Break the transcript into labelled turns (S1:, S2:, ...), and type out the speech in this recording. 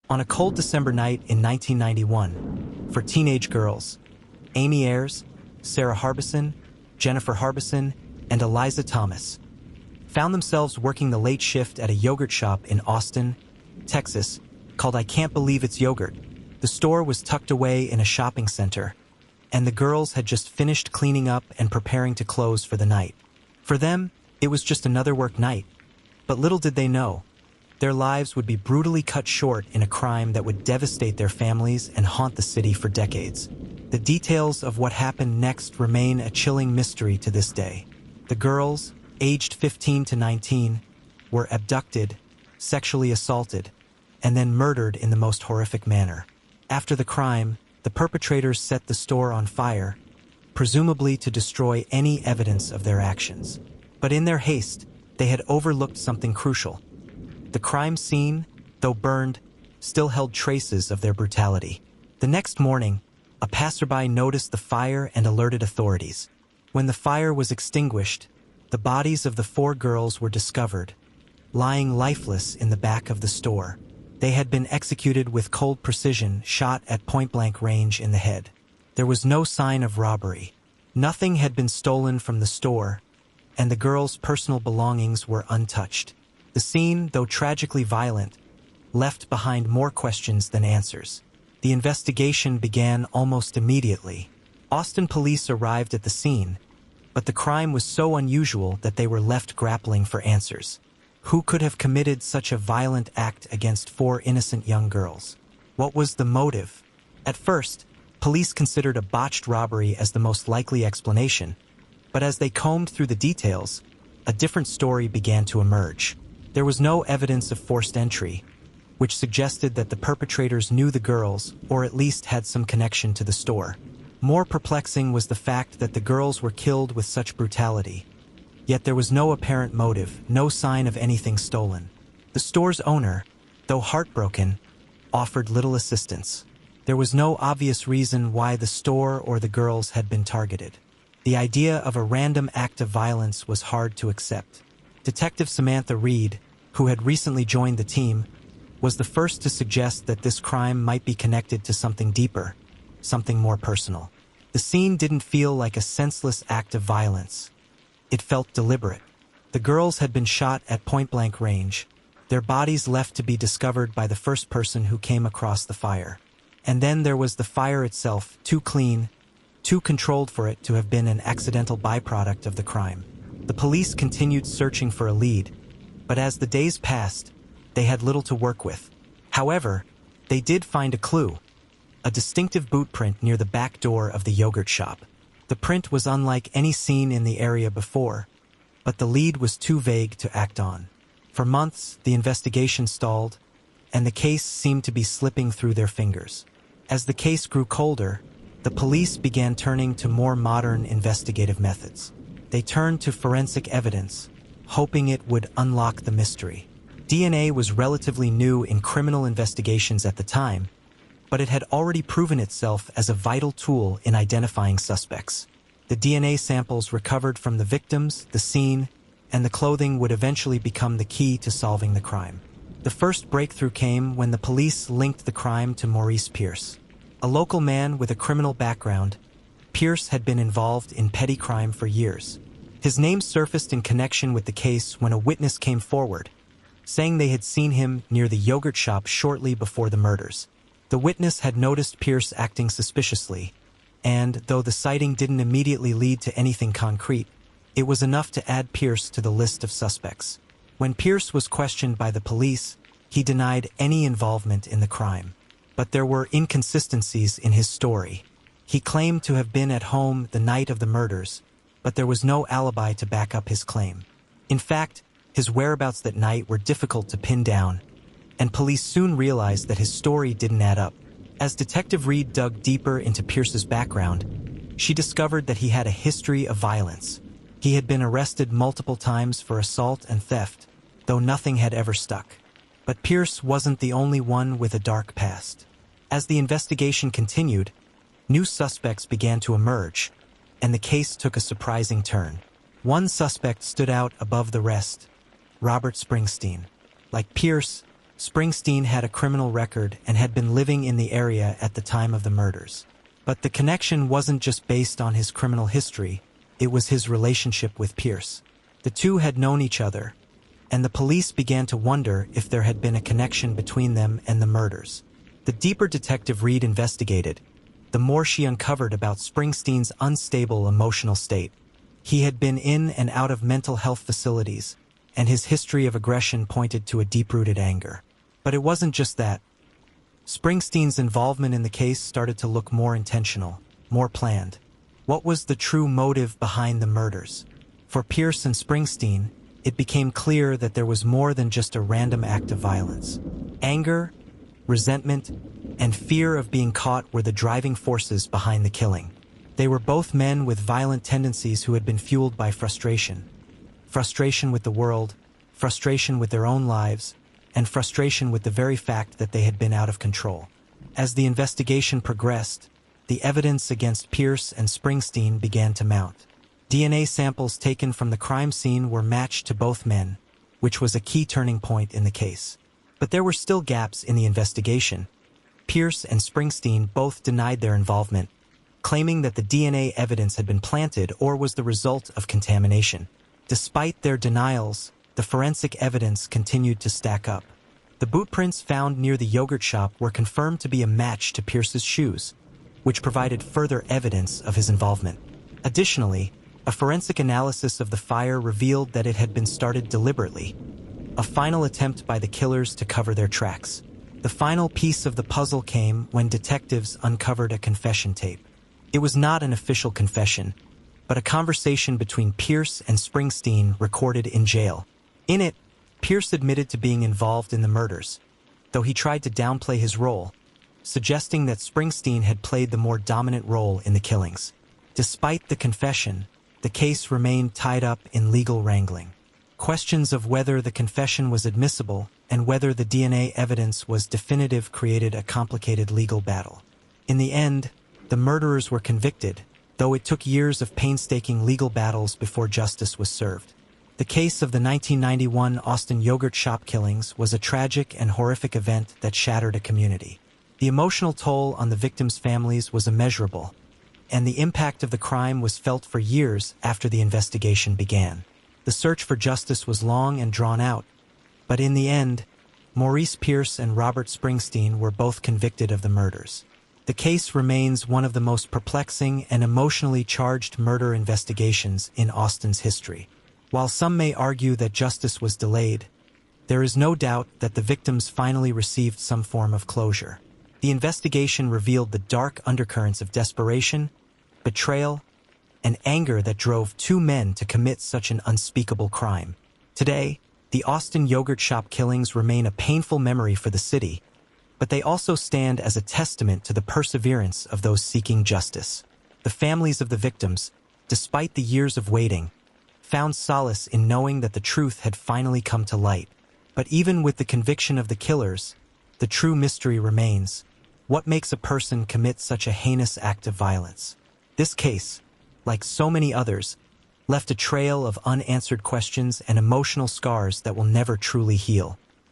S1: On a cold December night in 1991, for teenage girls, Amy Ayres, Sarah Harbison, Jennifer Harbison, and Eliza Thomas found themselves working the late shift at a yogurt shop in Austin, Texas, called I Can't Believe It's Yogurt. The store was tucked away in a shopping center, and the girls had just finished cleaning up and preparing to close for the night. For them, it was just another work night, but little did they know, their lives would be brutally cut short in a crime that would devastate their families and haunt the city for decades. The details of what happened next remain a chilling mystery to this day. The girls, aged 15 to 19, were abducted, sexually assaulted, and then murdered in the most horrific manner. After the crime, the perpetrators set the store on fire, presumably to destroy any evidence of their actions. But in their haste, they had overlooked something crucial. The crime scene, though burned, still held traces of their brutality. The next morning, a passerby noticed the fire and alerted authorities. When the fire was extinguished, the bodies of the 4 girls were discovered, lying lifeless in the back of the store. They had been executed with cold precision, shot at point-blank range in the head. There was no sign of robbery. Nothing had been stolen from the store, and the girls' personal belongings were untouched. The scene, though tragically violent, left behind more questions than answers. The investigation began almost immediately. Austin police arrived at the scene, but the crime was so unusual that they were left grappling for answers. Who could have committed such a violent act against 4 innocent young girls? What was the motive? At first, police considered a botched robbery as the most likely explanation, but as they combed through the details, a different story began to emerge. There was no evidence of forced entry, which suggested that the perpetrators knew the girls or at least had some connection to the store. More perplexing was the fact that the girls were killed with such brutality. Yet there was no apparent motive, no sign of anything stolen. The store's owner, though heartbroken, offered little assistance. There was no obvious reason why the store or the girls had been targeted. The idea of a random act of violence was hard to accept. Detective Samantha Reed, who had recently joined the team, was the first to suggest that this crime might be connected to something deeper, something more personal. The scene didn't feel like a senseless act of violence. It felt deliberate. The girls had been shot at point-blank range, their bodies left to be discovered by the first person who came across the fire. And then there was the fire itself, too clean, too controlled for it to have been an accidental byproduct of the crime. The police continued searching for a lead, but as the days passed, they had little to work with. However, they did find a clue, a distinctive boot print near the back door of the yogurt shop. The print was unlike any seen in the area before, but the lead was too vague to act on. For months, the investigation stalled, and the case seemed to be slipping through their fingers. As the case grew colder, the police began turning to more modern investigative methods. They turned to forensic evidence, hoping it would unlock the mystery. DNA was relatively new in criminal investigations at the time, but it had already proven itself as a vital tool in identifying suspects. The DNA samples recovered from the victims, the scene, and the clothing would eventually become the key to solving the crime. The first breakthrough came when the police linked the crime to Maurice Pierce. A local man with a criminal background, Pierce had been involved in petty crime for years. His name surfaced in connection with the case when a witness came forward, saying they had seen him near the yogurt shop shortly before the murders. The witness had noticed Pierce acting suspiciously, and, though the sighting didn't immediately lead to anything concrete, it was enough to add Pierce to the list of suspects. When Pierce was questioned by the police, he denied any involvement in the crime. But there were inconsistencies in his story. He claimed to have been at home the night of the murders, but there was no alibi to back up his claim. In fact, his whereabouts that night were difficult to pin down, and police soon realized that his story didn't add up. As Detective Reed dug deeper into Pierce's background, she discovered that he had a history of violence. He had been arrested multiple times for assault and theft, though nothing had ever stuck. But Pierce wasn't the only one with a dark past. As the investigation continued, new suspects began to emerge, and the case took a surprising turn. One suspect stood out above the rest: Robert Springsteen. Like Pierce, Springsteen had a criminal record and had been living in the area at the time of the murders. But the connection wasn't just based on his criminal history, it was his relationship with Pierce. The two had known each other, and the police began to wonder if there had been a connection between them and the murders. The deeper Detective Reed investigated, the more she uncovered about Springsteen's unstable emotional state. He had been in and out of mental health facilities, and his history of aggression pointed to a deep-rooted anger. But it wasn't just that. Springsteen's involvement in the case started to look more intentional, more planned. What was the true motive behind the murders? For Pierce and Springsteen, it became clear that there was more than just a random act of violence. Anger, resentment, and fear of being caught were the driving forces behind the killing. They were both men with violent tendencies who had been fueled by frustration. Frustration with the world, frustration with their own lives, and frustration with the very fact that they had been out of control. As the investigation progressed, the evidence against Pierce and Springsteen began to mount. DNA samples taken from the crime scene were matched to both men, which was a key turning point in the case. But there were still gaps in the investigation. Pierce and Springsteen both denied their involvement, claiming that the DNA evidence had been planted or was the result of contamination. Despite their denials, the forensic evidence continued to stack up. The boot prints found near the yogurt shop were confirmed to be a match to Pierce's shoes, which provided further evidence of his involvement. Additionally, a forensic analysis of the fire revealed that it had been started deliberately, a final attempt by the killers to cover their tracks. The final piece of the puzzle came when detectives uncovered a confession tape. It was not an official confession, but a conversation between Pierce and Springsteen recorded in jail. In it, Pierce admitted to being involved in the murders, though he tried to downplay his role, suggesting that Springsteen had played the more dominant role in the killings. Despite the confession, the case remained tied up in legal wrangling. Questions of whether the confession was admissible and whether the DNA evidence was definitive created a complicated legal battle. In the end, the murderers were convicted, though it took years of painstaking legal battles before justice was served. The case of the 1991 Austin yogurt shop killings was a tragic and horrific event that shattered a community. The emotional toll on the victims' families was immeasurable, and the impact of the crime was felt for years after the investigation began. The search for justice was long and drawn out, but in the end, Maurice Pierce and Robert Springsteen were both convicted of the murders. The case remains one of the most perplexing and emotionally charged murder investigations in Austin's history. While some may argue that justice was delayed, there is no doubt that the victims finally received some form of closure. The investigation revealed the dark undercurrents of desperation, betrayal, and anger that drove two men to commit such an unspeakable crime. Today, the Austin yogurt shop killings remain a painful memory for the city, but they also stand as a testament to the perseverance of those seeking justice. The families of the victims, despite the years of waiting, found solace in knowing that the truth had finally come to light. But even with the conviction of the killers, the true mystery remains. What makes a person commit such a heinous act of violence? This case, like so many others, left a trail of unanswered questions and emotional scars that will never truly heal.